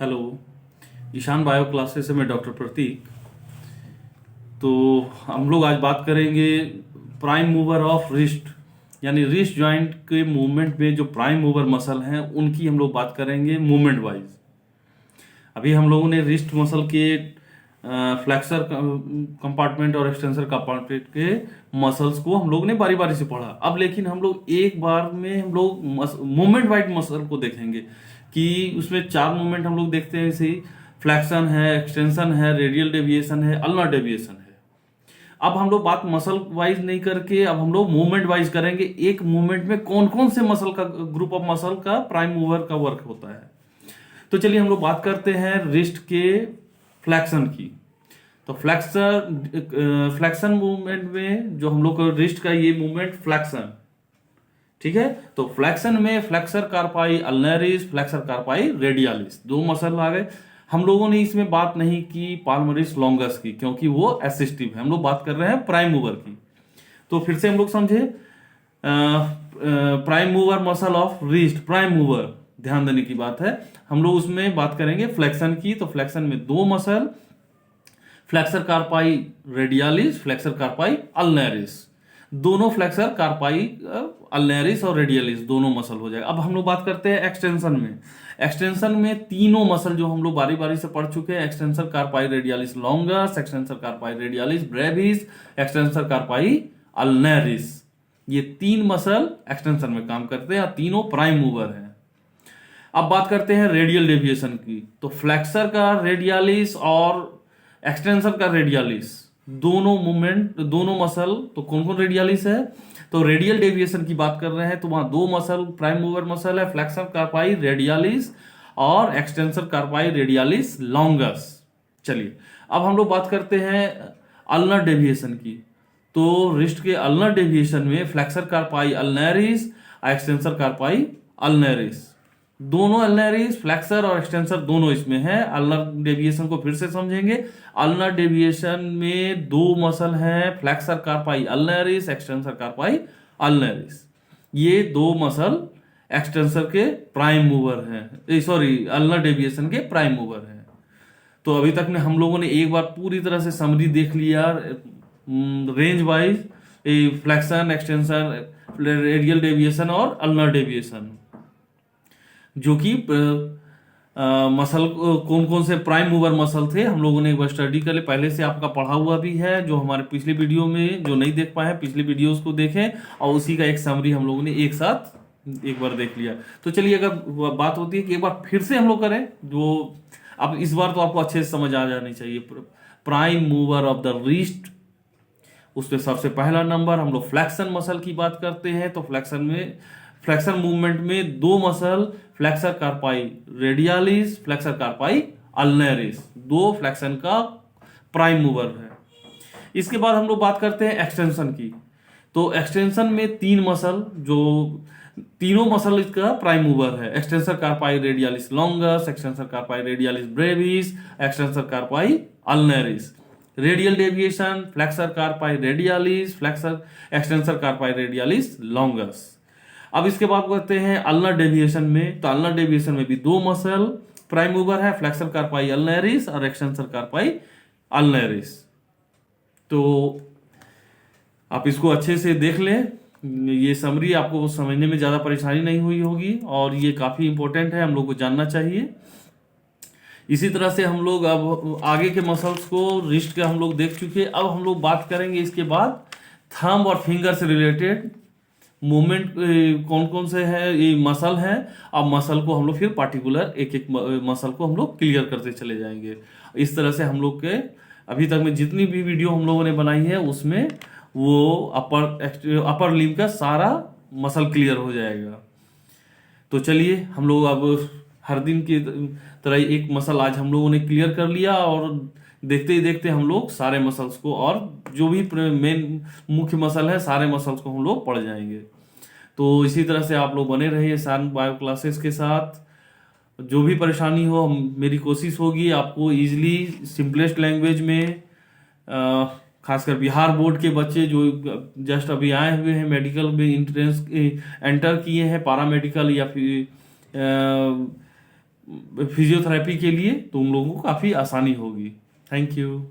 Hello. Ishan bio classes से मैं doctor प्रतीक। तो हम लोग आज बात करेंगे प्राइम मूवर ऑफ रिस्ट, यानी रिस्ट जॉइंट के मूवमेंट में जो प्राइम मूवर मसल हैं उनकी हम लोग बात करेंगे मूवमेंट वाइज। अभी हम लोगों ने रिस्ट मसल के फ्लेक्सर कंपार्टमेंट और एक्सटेंसर कंपार्टमेंट के मसल्स को हम लोग ने बारी बारी से पढ़ा। अब लेकिन हम लोग एक बार में हम लोग मूवमेंट वाइज मसल को देखेंगे कि उसमें चार मूवमेंट हम लोग देखते हैं। जैसे फ्लेक्शन है, एक्सटेंशन है, रेडियल डेविएशन है, अल्नर डेविएशन है। अब हम लोग बात मसल वाइज नहीं करके अब हम लोग मूवमेंट वाइज करेंगे। एक मूवमेंट में कौन कौन से मसल का ग्रुप ऑफ मसल का प्राइम मूवर का वर्क होता है। तो चलिए हम लोग बात करते हैं रिस्ट के फ्लेक्शन की। तो फ्लेक्शन मूवमेंट में जो हम लोग को रिस्ट का ये मूवमेंट फ्लेक्शन, ठीक है। तो फ्लेक्शन में flexor carpi ulnaris, flexor carpi radialis, दो मसल आ गए। हम लोगों ने इसमें बात नहीं की पाल्मरिस लॉन्गस की, क्योंकि वो असिस्टिव है। हम लोग बात कर रहे हैं प्राइम मूवर की। तो फिर से हम लोग समझे prime mover muscle of wrist, prime mover ध्यान देने की बात है। हम लोग उसमें बात करेंगे फ्लेक्शन की। तो फ्लेक्शन में दो muscle, flexor carpi radialis, flexor carpi ulnaris, दोनों फ्लेक्सर कार्पाई अल्नरिस और रेडियलिस दोनों मसल हो जाएगा। अब हम लोग बात करते हैं एक्सटेंशन में। एक्सटेंशन में तीनों मसल जो हम लोग बारी बारी से पढ़ चुके हैं, extensor carpi radialis longus, extensor carpi radialis brevis, extensor carpi ulnaris, ये तीन मसल एक्सटेंशन में काम करते हैं और तीनों प्राइम मूवर हैं। अब बात करते हैं रेडियल डेविएशन की। तो फ्लेक्सर का रेडियालिस और एक्सटेंसर का रेडियालिस दोनों मूवमेंट, दोनों मसल, तो कौन कौन रेडियालिस है। तो रेडियल डेविएशन की बात कर रहे हैं तो वहां दो मसल प्राइम मूवर मसल है, फ्लेक्सर कार्पाई रेडियालिस और एक्सटेंसर कार्पाई रेडियालिस लॉन्गस। चलिए अब हम लोग बात करते हैं अल्नर डेविएशन की। तो रिस्ट के अल्नर डेविएशन में flexor carpi अल्नरिस, extensor carpi ulnaris, दोनों अल्नरिस फ्लेक्सर और एक्सटेंसर दोनों इसमें है। अल्नर डेविएशन को फिर से समझेंगे। अल्नर डेविएशन में दो मसल हैं, flexor carpi अल्नरिस, extensor carpi ulnaris, ये दो मसल एक्सटेंसर के प्राइम मूवर हैं, सॉरी अल्नर डेविएशन के प्राइम मूवर हैं। तो अभी तक में हम लोगों ने एक बार पूरी तरह से समरी देख लिया range wise, flexion, extension, radial deviation और अल्नर डेविएशन, जो कि मसल कौन कौन से प्राइम मूवर मसल थे हम लोगों ने एक बार स्टडी कर ले। पहले से आपका पढ़ा हुआ भी है, जो हमारे पिछले वीडियो में जो नहीं देख पाए हैं पिछले वीडियोस को देखें, और उसी का एक समरी हम लोगों ने एक साथ एक बार देख लिया। तो चलिए अगर बात होती है कि एक बार फिर से हम लोग करें, जो अब इस बार तो आपको अच्छे से समझ आ जानी चाहिए। Prime mover of the wrist, उसमें सबसे पहला नंबर हम लोग फ्लेक्शन मसल की बात करते हैं। तो फ्लेक्शन में, फ्लेक्शन मूवमेंट में दो muscle flexor carpi radialis, flexor carpi ulnaris, दो फ्लेक्शन का प्राइम मूवर है। इसके बाद हम लोग बात करते हैं एक्सटेंशन की। तो एक्सटेंशन में तीन मसल, जो तीनों मसल इसका प्राइम मूवर है, extensor carpi radialis longus, extensor carpi radialis brevis, extensor carpi ulnaris. Radial deviation flexor carpi radialis, flexor extensor carpi radialis longus. अब इसके बाद कहते हैं अल्नर डेविएशन में। तो अल्नर डेविएशन में भी दो मसल प्राइम मूवर है, फ्लेक्सर कार्पाई अल्नरिस और एक्सटेंसर कार्पाई अल्नरिस। तो आप इसको अच्छे से देख लें, ये समरी आपको समझने में ज्यादा परेशानी नहीं हुई होगी और ये काफी इंपॉर्टेंट है, हम लोग को जानना चाहिए। इसी तरह से हम लोग अब आगे के मसल्स को रिस्ट के हम लोग देख चुके। अब हम लोग बात करेंगे इसके बाद थंब और फिंगर से रिलेटेड मूवमेंट कौन कौन से है, ये मसल है। अब मसल को हम लोग फिर पार्टिकुलर एक एक मसल को हम लोग क्लियर करते चले जाएंगे। इस तरह से हम लोग के अभी तक में जितनी भी वीडियो हम लोगों ने बनाई है उसमें वो अपर लिम्ब का सारा मसल क्लियर हो जाएगा। तो चलिए हम लोग अब हर दिन की तरह एक मसल आज हम लोगों ने क्लियर कर लिया और देखते ही देखते हम लोग सारे मसल्स को और जो भी मेन मुख्य मसल है सारे मसल्स को हम लोग पढ़ जाएंगे। तो इसी तरह से आप लोग बने रहिए ईशान बायो क्लासेस के साथ। जो भी परेशानी हो मेरी कोशिश होगी आपको इजीली सिंपलेस्ट लैंग्वेज में, खासकर बिहार बोर्ड के बच्चे जो जस्ट अभी आए हुए हैं, मेडिकल में इंट्रेंस एंटर किए हैं, पैरामेडिकल या फिर फिजियोथेरेपी के लिए, तो उन लोगों को काफ़ी आसानी होगी। Thank you.